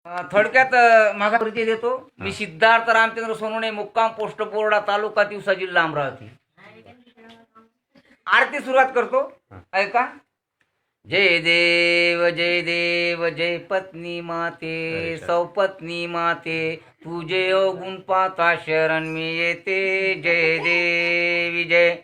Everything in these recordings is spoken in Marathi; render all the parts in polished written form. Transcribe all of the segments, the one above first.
थोडक्यात माझा परिचय देतो. मी सिद्धार्थ रामचंद्र सोनवणे, मुक्काम पोस्ट बोर्डा, तालुका तिवसा, जिल्हा अमरावती. आरती सुरुवात करतो, ऐका. जय देव जय पत्नी माते, सौपत्नी माते, तुझे अवगुण पाहता शरण मी येते. जय देवी जय.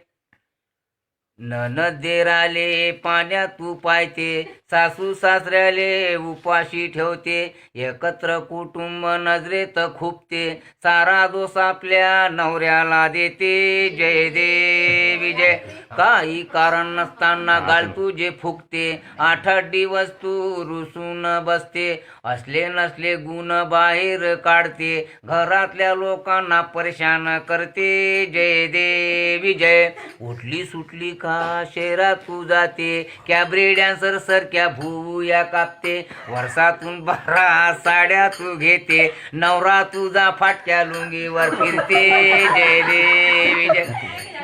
ननदेराले पाण्यात तू पायते, सासू सासऱ्याले उपाशी ठेवते, एकत्र कुटुंब नजरेत खुपते, सारा दोष आपल्या नवऱ्याला देते. जय देवी जय. काही कारण नसताना गाल तुझे फुकते, 8 दिवस तू रुसून बसते, असले नसले गुण बाहेर काढते, घरातल्या लोकांना परेशान करते. जय देवी जय. उठली सुटली का शहरात तू जाते, कॅबरे डॅन्सर सारख्या भूया कापते, वर्षातून 12 साड्या तू घेते, नवरा तुझा फाटक्या लुंगीवर फिरते. जय देवी जय.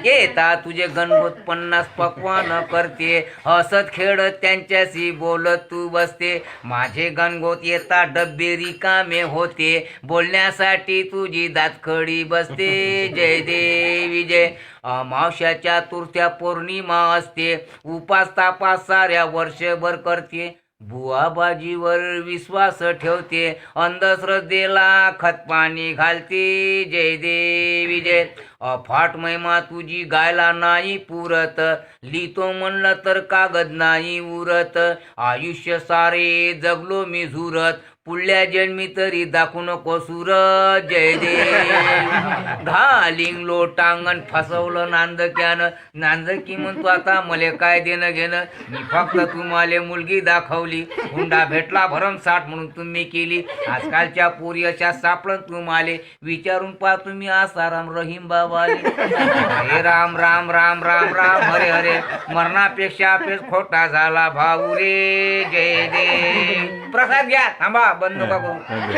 येता तुझे गणगोत 50 पक्वान करते, हसत खेळत त्यांच्याशी बोलत तू बसते, माझे गणगोत येता डब्बे रिकामे होते, बोलण्यासाठी तुझी दातखडी बसते. जय देवी जय. अमावस्याच्या तुरत्या पौर्णिमा असते, उपास तापास साऱ्या वर्षभर करते, बुवाबाजीवर विश्वास ठेवते, अंधश्रद्धेला खतपाणी घालते. जय देवी जय. अफाट महिमा तुझी गायला नाही पुरत, लिहितो म्हणलं तर कागद नाही उरत, आयुष्य सारे जगलो मी झुरत, पुढल्या जन्मी तरी दाखवू नको सुरत. जय देव. घालिंग लोटांगण फसवलं नांदक्यानं, नांदकी म्हणतो आता मले काय देणं घेणं, मी फक्त तुम्हाला मुलगी दाखवली, हुंडा भेटला भरमसाठ म्हणून तुम्ही केली, आजकालच्या पोरी अशा सापडन तुम्हाला, विचारून पहा तुम्ही आसाराम रहीम बाबाले. हरे राम राम राम राम राम हरे हरे, मरणापेक्षा पेच खोटा झाला भाऊ रे. जय देव. प्रसाद घ्या, थांबा बंद नका करू.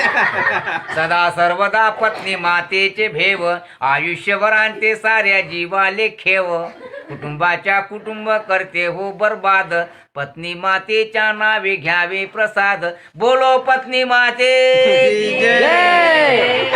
सदा सर्वदा पत्नी मातेचे भेव, आयुष्यभर आणते साऱ्या जीवाले खेव, कुटुंबाच्या कुटुंब करते हो बर्बाद, पत्नी मातेच्या नावे घ्यावे प्रसाद, बोलो पत्नी माते जय.